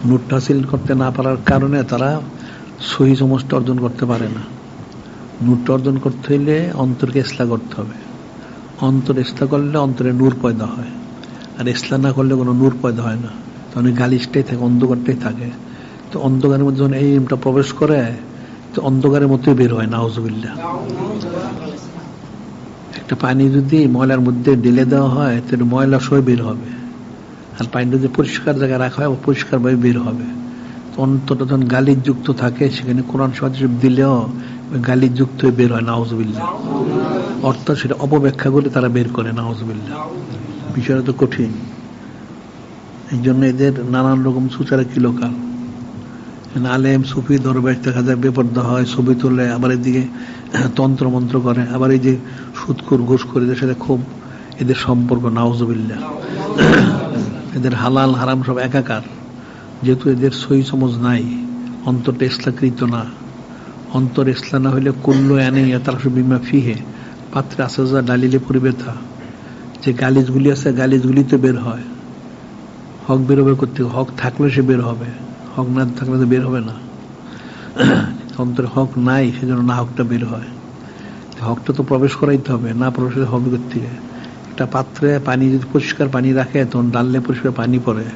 নূরটা হাসিল করতে না পারার কারণে তারা সহি সমস্ত অর্জন করতে পারে না। নূরটা অর্জন করতে হইলে অন্তরকে ইসলাহ করতে হবে। অন্তর ইসলাহ করলে অন্তরে নূর পয়দা হয়, আর ইসলাহ না করলে কোনো নূর পয়দা হয় না। তখন গালিশটাই থাকে, অন্ধকারটাই থাকে। তো অন্ধকারের মধ্যে যখন এই ইলমটা প্রবেশ করে, তো অন্ধকারের মতোই বের হয়, নাউজুবিল্লাহ। একটা পানি যদি ময়লার মধ্যে ঢেলে দেওয়া হয়, তাহলে ময়লা সহ বের হবে। আর পানি যদি পরিষ্কার জায়গায় রাখা হয়, পরিষ্কারভাবে বের হবে। অন্তরটা যখন গালির যুক্ত থাকে, সেখানে কোরআন শরীফ দিলেও গালির যুক্ত হয়ে বের হয়, নাউজুবিল্লাহ। অর্থাৎ সেটা অপব্যাখ্যা করে তারা বের করে, নাউজুবিল্লাহ। বিষয়টা তো কঠিন। এই জন্য এদের নানান রকম সুচারা কিলোকাল। আলেম সুফি দরবার দেখা যায় বেপর্দা হয়, ছবি তোলে, আবার এদিকে তন্ত্র মন্ত্র করে, আবার এই যে সুদখোর ঘুষখোর এদের সাথে খুব এদের সম্পর্ক, নাউজুবিল্লাহ। এদের হালাল হারাম সব একাকার। যেহেতু এদের সহি সমজ নাই, অন্তরটা ইসলাকৃত না। অন্তর ইসলাম না হইলে কুল্লু আনে তারফে বিমা ফিহে, পাত্রে আসা যা ডালিলে পরিবেথা। যে গালিজগুলি আছে, গালিজগুলিতে বের হয়। হক বেরোবে করতে, হক থাকলে সে বের হবে, হক না থাকলে তো বের হবে না। অন্তরে হক নাই, সেজন্য না হকটা বের হয়। হকটা তো প্রবেশ করাইতে হবে, না প্রবেশ হবে করতে। একটা পাত্রে পানি যদি পরিষ্কার পানি রাখে, তখন ডাললে পরিষ্কার পানি পড়ে।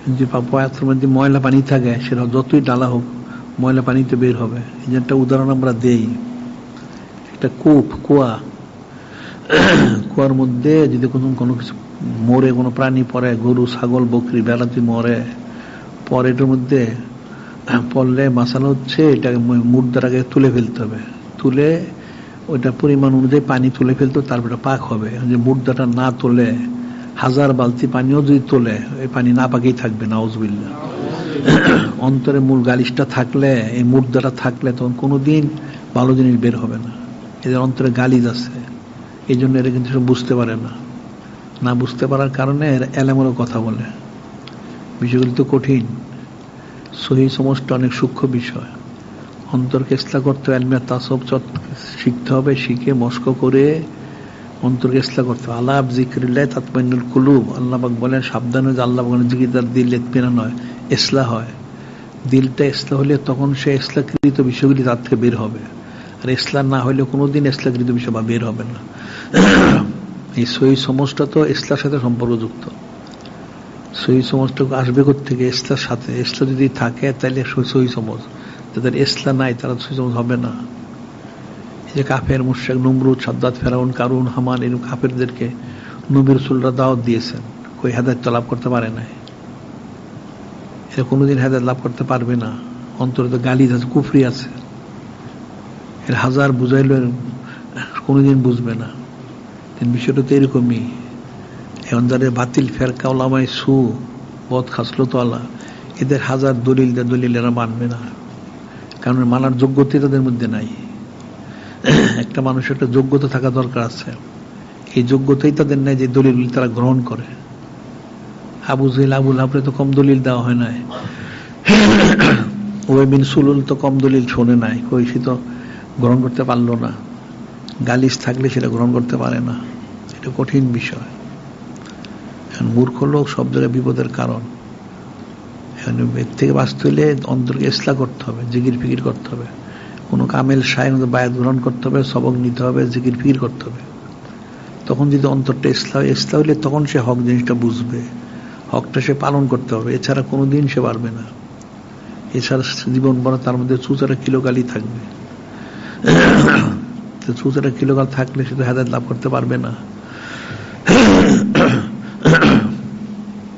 যদি পাত্রের মধ্যে ময়লা পানি থাকে, সেটা যতই ডালা হোক ময়লা পানিতে বের হবে। এই যে একটা উদাহরণ আমরা দেই, একটা কুয়া, কুয়ার মধ্যে যদি কোনো কিছু মরে, কোনো প্রাণী পড়ে, গরু ছাগল বকরি বেড়াতে মরে, পরে এটার মধ্যে পড়লে মাসালা হচ্ছে এটাকে মুর্দার আগে তুলে ফেলতে হবে। তুলে ওইটা পরিমাণ অনুযায়ী পানি তুলে ফেলতে, তারপর পাক হবে। যে মুর্দাটা না তোলে, 1000 বালতি পানিও যদি তোলে, এই পানি না পাকেই থাকবে, নাউজুবিল্লাহ। অন্তরে মূল গালিশটা থাকলে, এই মুর্দাটা থাকলে, তখন কোনোদিন ভালো জিনিস বের হবে না। এদের অন্তরে গালিজ আছে, এই জন্য এরা কিন্তু বুঝতে পারে না। না বুঝতে পারার কারণে এরা এলোমেলো কথা বলে। বিষয়গুলি তো কঠিন। সহি সমস্ত অনেক সূক্ষ্ম বিষয়। অন্তরকে ইসলাহ করতে হবে, ইলমে তাসাউফ শিখতে হবে, শিখে মস্ক করে অন্তরকে ইসলাহ করতে হবে। আলা বিযিকরিল্লাহি তাতমাইন্নুল কুলুব। আল্লাহ পাক বলেন সাবধান হয়ে, আল্লাহ বলেন জিকির দিল ইতমিনান হয়, ইসলাহ হয়। দিলটা ইসলাহ হলে তখন সে ইসলাহকৃত বিষয়গুলি তার থেকে বের হবে। আর ইসলাম না হলে কোনোদিন ইসলামকৃত বিষয় বের হবে না। এই সহি সমস্যা তো ইসলামের সাথে সম্পর্কযুক্ত। সহি সমস্যা আসবে থেকে ইসলামের সাথে। ইসলাম যদি থাকে তাহলে সহি সমজ, যাদের ইসলাম নাই তারা সহি সমজ হবে না। এই যে কাফের মুশরিক নমরুদ, সাদ্দাত, ফেরাউন, কারুন, হামান, এরকম কাফেরদেরকে নবী রাসূলরা দাওয়াত দিয়েছেন, কই হেদায়েত লাভ করতে পারে নাই। এরা কোনোদিন হেদায়েত লাভ করতে পারবে না। অন্তরে তো গালিজ আছে, কুফরি আছে। এর 1000 বুঝাইলে কোনোদিন বুঝবে না। বিষয়টা তো এরকমই। এখন যাদের বাতিল ফেরকা ওলামায়ে সু, বদ খাসলত আলা, এদের 1000 দলিল এরা মানবে না। কারণ মানার যোগ্যতা তাদের মধ্যে নাই। একটা মানুষের একটা যোগ্যতা থাকা দরকার আছে। এই যোগ্যতাই তাদের নাই যে দলিলগুলি তারা গ্রহণ করে। আবু জেহেল, আবুল হাবরে তো কম দলিল দেওয়া হয় নাই। ওবাই বিন সুলুল তো কম দলিল শোনে নাই, কই সে তো গ্রহণ করতে পারলো না। গালিশ থাকলে সেটা গ্রহণ করতে পারে না। এটা কঠিন বিষয়। এখন মূর্খ লোক সব জায়গায় বিপদের কারণ। এখন এর থেকে বাঁচতে হলে অন্তরকে ইসলাহ করতে হবে, জিকির ফিকির করতে হবে। কোনো কামেল শায়েখ বায়াত গ্রহণ করতে হবে, সবক নিতে হবে, জিকির ফিকির করতে হবে। তখন যদি অন্তরটা ইসলাহ হইলে তখন সে হক জিনিসটা বুঝবে, হকটা সে পালন করতে হবে। এছাড়া কোনোদিন সে পারবে না। এছাড়া জীবন ভরা তার মধ্যে চুচারা কিলোকালই থাকবে। চুচারা কিলোকাল থাকলে সে তো হেদায়েত লাভ করতে পারবে না।